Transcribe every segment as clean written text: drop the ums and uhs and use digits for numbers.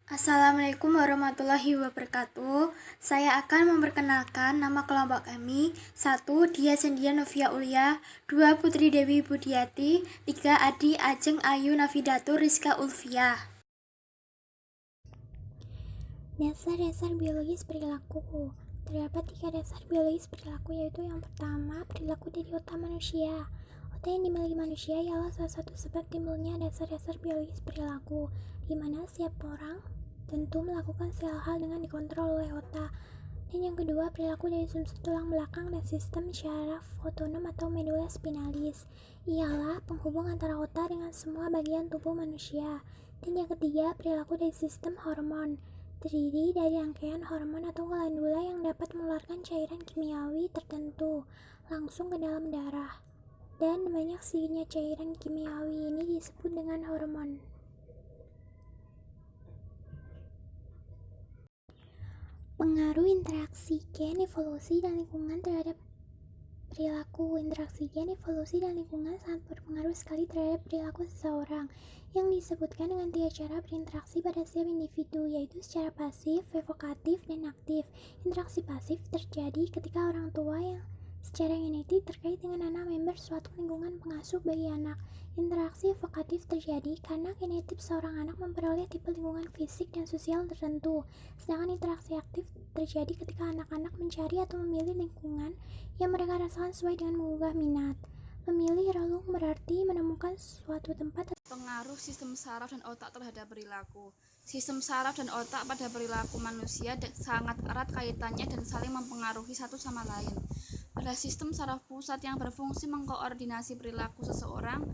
Assalamualaikum warahmatullahi wabarakatuh. Saya akan memperkenalkan nama kelompok kami. 1. Dia Sendia Novia Ulia. 2. Putri Dewi Budiati. 3. Adi Ajeng Ayu Nafidatur Rizka Ulfiah. Dasar-dasar biologis perilaku. Terdapat 3 dasar biologis perilaku, yaitu yang pertama, perilaku dari otak manusia. Otak yang dimiliki manusia ialah salah satu sebab timbulnya dasar-dasar biologis perilaku, di mana setiap orang tentu melakukan segala hal dengan dikontrol oleh otak. Dan yang kedua, perilaku dari sumsum tulang belakang dan sistem syaraf otonom atau medula spinalis, ialah penghubung antara otak dengan semua bagian tubuh manusia. Dan yang ketiga, perilaku dari sistem hormon, terdiri dari rangkaian hormon atau glandula yang dapat mengeluarkan cairan kimiawi tertentu langsung ke dalam darah. Dan banyak sedikitnya cairan kimiawi ini disebut dengan hormon. Pengaruh interaksi gen, evolusi, dan lingkungan terhadap perilaku. Interaksi gen, evolusi, dan lingkungan sangat berpengaruh sekali terhadap perilaku seseorang, yang disebutkan dengan 3 cara berinteraksi pada setiap individu, yaitu secara pasif, evokatif, dan aktif. Interaksi pasif terjadi ketika orang tua yang secara genetik terkait dengan anak member suatu lingkungan pengasuh bagi anak. Interaksi evokatif terjadi karena genetik seorang anak memperoleh tipe lingkungan fisik dan sosial tertentu. Sedangkan interaksi aktif terjadi ketika anak-anak mencari atau memilih lingkungan yang mereka rasakan sesuai dengan menggugah minat. Memilih relung berarti menemukan suatu tempat. Pengaruh sistem saraf dan otak terhadap perilaku. Sistem saraf dan otak pada perilaku manusia sangat erat kaitannya dan saling mempengaruhi satu sama lain. Pada sistem saraf pusat yang berfungsi mengkoordinasi perilaku seseorang,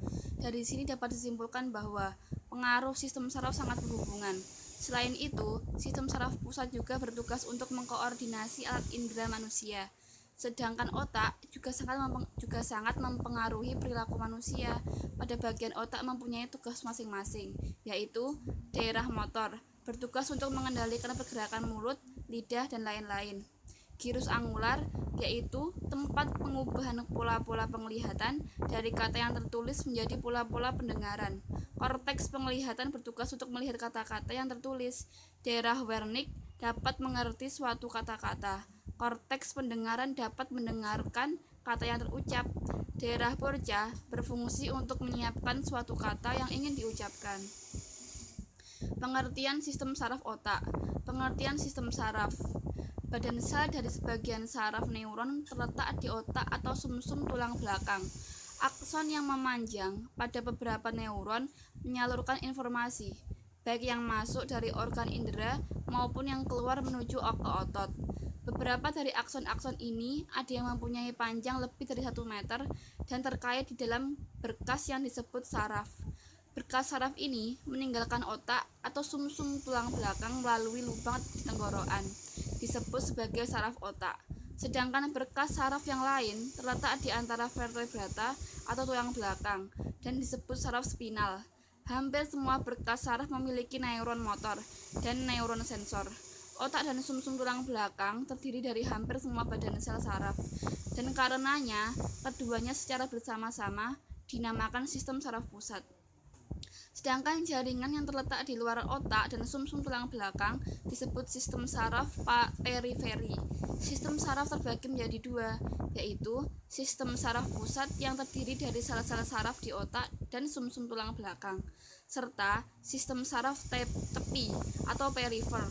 dari sini dapat disimpulkan bahwa pengaruh sistem saraf sangat berhubungan. Selain itu, sistem saraf pusat juga bertugas untuk mengkoordinasi alat indera manusia. Sedangkan otak juga sangat mempengaruhi perilaku manusia. Pada bagian otak mempunyai tugas masing-masing, yaitu daerah motor, bertugas untuk mengendalikan pergerakan mulut, lidah, dan lain-lain. Gyrus angular, yaitu tempat pengubahan pola-pola penglihatan dari kata yang tertulis menjadi pola-pola pendengaran. Korteks penglihatan bertugas untuk melihat kata-kata yang tertulis. Daerah Wernicke dapat mengerti suatu kata-kata. Korteks pendengaran dapat mendengarkan kata yang terucap. Daerah Broca berfungsi untuk menyiapkan suatu kata yang ingin diucapkan. Pengertian sistem saraf otak. Pengertian sistem saraf. Badan sel dari sebagian saraf neuron terletak di otak atau sumsum tulang belakang. Akson yang memanjang pada beberapa neuron menyalurkan informasi, baik yang masuk dari organ indera maupun yang keluar menuju ke otot. Beberapa dari akson-akson ini ada yang mempunyai panjang lebih dari 1 meter dan terkait di dalam berkas yang disebut saraf. Berkas saraf ini meninggalkan otak atau sumsum tulang belakang melalui lubang di tenggorokan, disebut sebagai saraf otak. Sedangkan berkas saraf yang lain terletak di antara vertebrata atau tulang belakang dan disebut saraf spinal. Hampir semua berkas saraf memiliki neuron motor dan neuron sensor. Otak dan sumsum tulang belakang terdiri dari hampir semua badan sel saraf, dan karenanya keduanya secara bersama-sama dinamakan sistem saraf pusat. Sedangkan jaringan yang terletak di luar otak dan sumsum tulang belakang disebut sistem saraf periferi. Sistem saraf terbagi menjadi 2, yaitu sistem saraf pusat yang terdiri dari sel-sel saraf di otak dan sumsum tulang belakang, serta sistem saraf tepi atau perifer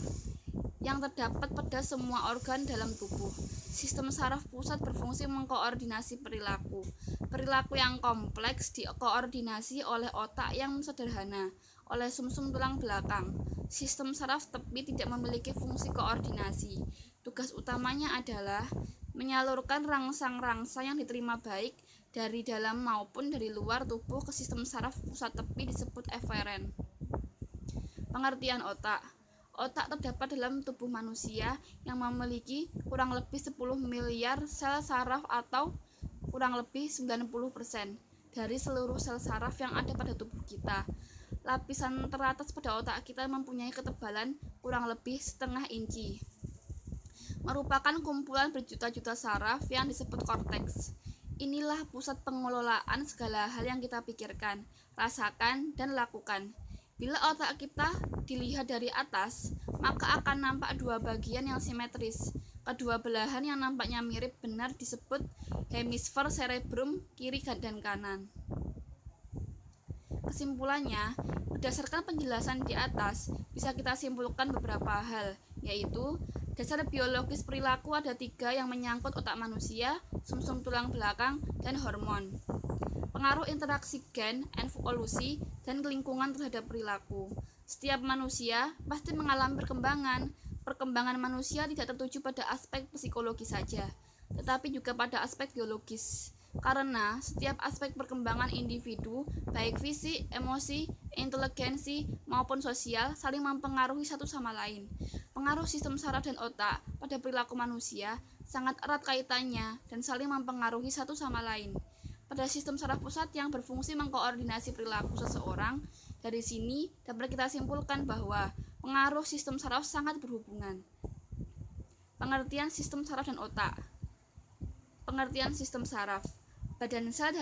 yang terdapat pada semua organ dalam tubuh. Sistem saraf pusat berfungsi mengkoordinasi perilaku. Perilaku yang kompleks dikoordinasi oleh otak yang sederhana, oleh sumsum tulang belakang. Sistem saraf tepi tidak memiliki fungsi koordinasi. Tugas utamanya adalah menyalurkan rangsang-rangsang yang diterima baik dari dalam maupun dari luar tubuh ke sistem saraf pusat tepi disebut eferen. Pengertian otak. Otak terdapat dalam tubuh manusia yang memiliki kurang lebih 10 miliar sel saraf atau kurang lebih 90% dari seluruh sel saraf yang ada pada tubuh kita. Lapisan teratas pada otak kita mempunyai ketebalan kurang lebih setengah inci. Merupakan kumpulan berjuta-juta saraf yang disebut korteks. Inilah pusat pengelolaan segala hal yang kita pikirkan, rasakan, dan lakukan. Bila otak kita dilihat dari atas, maka akan nampak dua bagian yang simetris. Kedua belahan yang nampaknya mirip benar disebut hemisfer cerebrum kiri dan kanan. Kesimpulannya, berdasarkan penjelasan di atas, bisa kita simpulkan beberapa hal, yaitu dasar biologis perilaku ada 3 yang menyangkut otak manusia, sumsum tulang belakang, dan hormon. Pengaruh interaksi gen, evolusi, dan lingkungan terhadap perilaku. Setiap manusia pasti mengalami perkembangan. Perkembangan manusia tidak tertuju pada aspek psikologi saja, tetapi juga pada aspek biologis. Karena setiap aspek perkembangan individu, baik fisik, emosi, inteligensi, maupun sosial, saling mempengaruhi satu sama lain. Pengaruh sistem saraf dan otak pada perilaku manusia sangat erat kaitannya dan saling mempengaruhi satu sama lain. Pada sistem saraf pusat yang berfungsi mengkoordinasi perilaku seseorang, dari sini dapat kita simpulkan bahwa pengaruh sistem saraf sangat berhubungan. Pengertian sistem saraf dan otak. Pengertian sistem saraf. Badan sel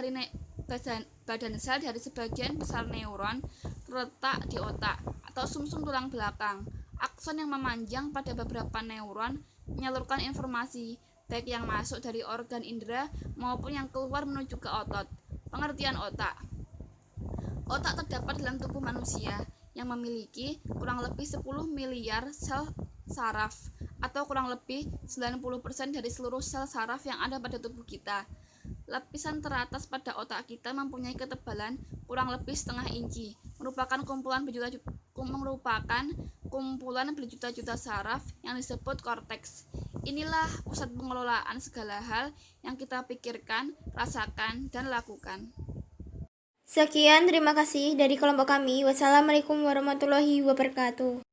dari sebagian besar neuron terletak di otak atau sumsum tulang belakang. Akson yang memanjang pada beberapa neuron menyalurkan informasi, baik yang masuk dari organ indera maupun yang keluar menuju ke otot. Pengertian otak. Otak terdapat dalam tubuh manusia yang memiliki kurang lebih 10 miliar sel saraf atau kurang lebih 90% dari seluruh sel saraf yang ada pada tubuh kita. Lapisan teratas pada otak kita mempunyai ketebalan kurang lebih setengah inci, merupakan kumpulan berjuta-juta saraf yang disebut korteks. Inilah pusat pengelolaan segala hal yang kita pikirkan, rasakan, dan lakukan. Sekian, terima kasih dari kelompok kami. Wassalamualaikum warahmatullahi wabarakatuh.